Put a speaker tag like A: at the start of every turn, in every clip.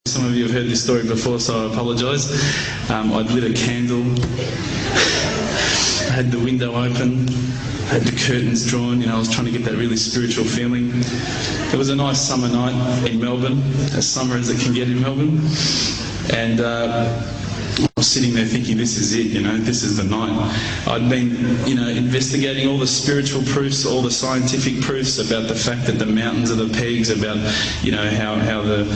A: Some of you have heard this story before, so I apologise. I'd lit a candle, I had the window open, I had the curtains drawn, I was trying to get that really spiritual feeling. It was a nice summer night in Melbourne, as summer as it can get in Melbourne, and I was sitting there thinking, this is it, this is the night. I'd been, investigating all the spiritual proofs, all the scientific proofs about the fact that the mountains are the pegs, about, how the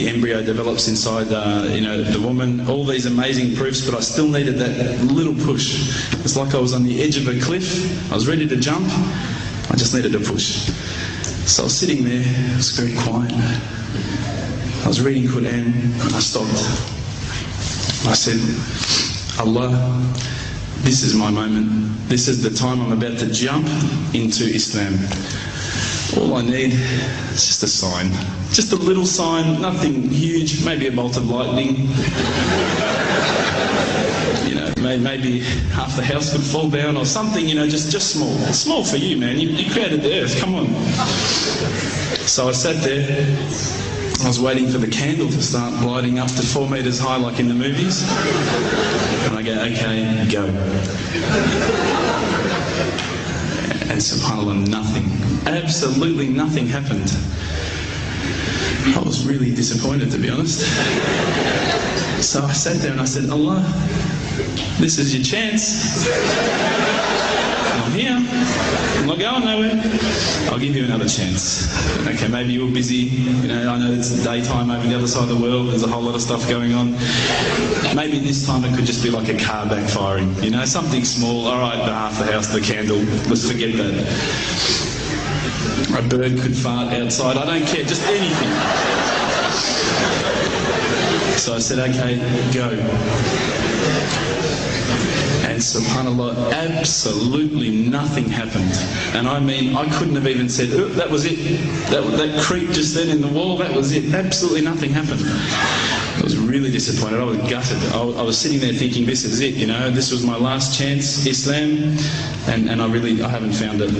A: embryo develops inside, the woman, all these amazing proofs, but I still needed that little push. It's like I was on the edge of a cliff, I was ready to jump, I just needed a push. So I was sitting there, it was very quiet. I was reading Quran, and I stopped. I said, Allah, this is my moment. This is the time I'm about to jump into Islam. All I need is just a sign. Just a little sign, nothing huge, maybe a bolt of lightning. Maybe half the house would fall down or something, just small. It's small for you, man. You created the earth, come on. So I sat there. I was waiting for the candle to start lighting up to 4 metres high like in the movies. And I go, okay, go. And subhanAllah, nothing. Absolutely nothing happened. I was really disappointed, to be honest. So I sat there and I said, Allah, this is your chance. I'm here. I'm not going nowhere. I'll give you another chance. Okay, maybe you're busy. I know it's daytime over the other side of the world. There's a whole lot of stuff going on. Maybe this time it could just be like a car backfiring. Something small. All right, half the house, the candle. Let's forget that. A bird could fart outside. I don't care. Just anything. So I said, okay, go. And subhanAllah, absolutely nothing happened. And I mean, I couldn't have even said, oh, that was it. That creep just then in the wall, that was it. Absolutely nothing happened. I was really disappointed. I was gutted. I was sitting there thinking, this is it, this was my last chance, Islam, and I haven't found it.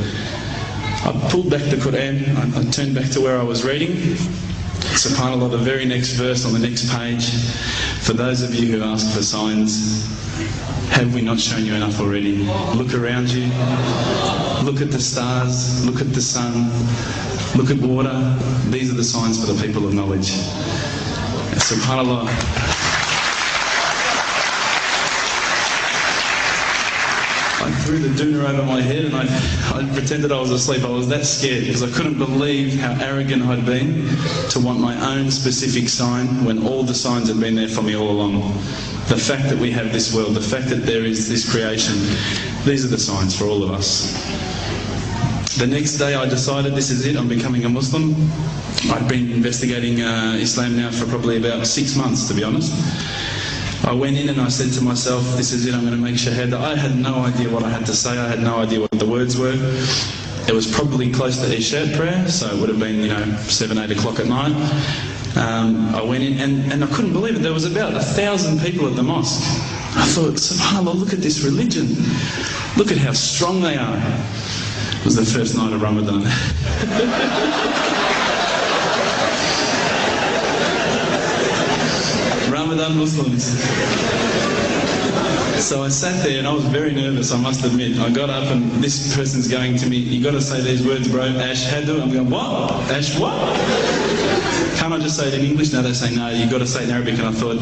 A: I pulled back the Quran, I turned back to where I was reading. SubhanAllah, the very next verse on the next page, for those of you who ask for signs, have we not shown you enough already? Look around you, look at the stars, look at the sun, look at water. These are the signs for the people of knowledge. SubhanAllah. I threw the doona over my head and I pretended I was asleep. I was that scared because I couldn't believe how arrogant I'd been to want my own specific sign when all the signs had been there for me all along. The fact that we have this world, the fact that there is this creation, these are the signs for all of us. The next day I decided this is it, I'm becoming a Muslim. I'd been investigating Islam now for probably about 6 months, to be honest. I went in and I said to myself, this is it, I'm going to make shahada. I had no idea what I had to say, I had no idea what the words were. It was probably close to Isha prayer, so it would have been, 7, 8 o'clock at night. I went in and I couldn't believe it, there was about 1,000 people at the mosque. I thought, subhanAllah, look at this religion. Look at how strong they are. It was the first night of Ramadan. Ramadan Muslims. So I sat there and I was very nervous, I must admit. I got up and this person's going to me, you got to say these words, bro, ashhadu. I'm going, what? Ash what? Can't I just say it in English? No, they say no, you got to say it in Arabic. And I thought,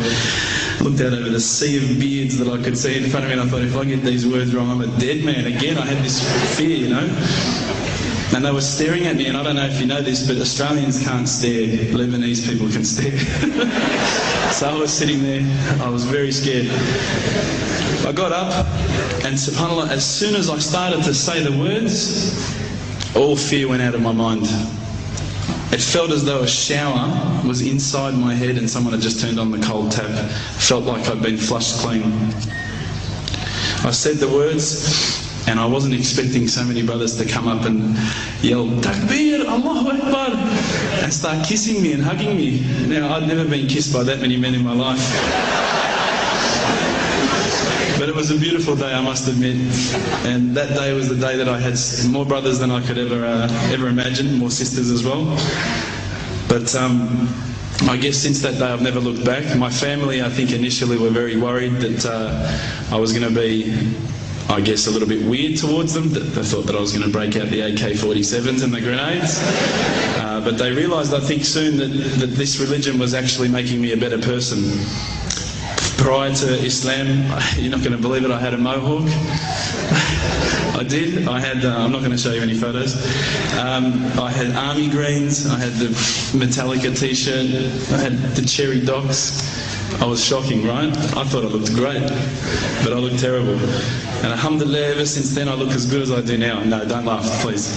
A: looked out over the sea of beards that I could see in front of me and I thought, if I get these words wrong, I'm a dead man. Again, I had this fear, And they were staring at me, and I don't know if you know this, but Australians can't stare. Lebanese people can stare. So I was sitting there, I was very scared. I got up, and subhanAllah, as soon as I started to say the words, all fear went out of my mind. It felt as though a shower was inside my head and someone had just turned on the cold tap. It felt like I'd been flushed clean. I said the words, and I wasn't expecting so many brothers to come up and yell, Takbir, Allahu Akbar, and start kissing me and hugging me. Now, I'd never been kissed by that many men in my life. But it was a beautiful day, I must admit. And that day was the day that I had more brothers than I could ever imagine, more sisters as well. But I guess since that day I've never looked back. My family, I think, initially were very worried that I was going to be, I guess, a little bit weird towards them. They thought that I was going to break out the AK-47s and the grenades. But they realised, I think, soon that this religion was actually making me a better person. Prior to Islam, you're not going to believe it, I had a mohawk. I did. I had, I'm not going to show you any photos. I had army greens, I had the Metallica t-shirt, I had the cherry docks. I was shocking, right? I thought I looked great, but I looked terrible. And alhamdulillah, ever since then I look as good as I do now. No, don't laugh, please.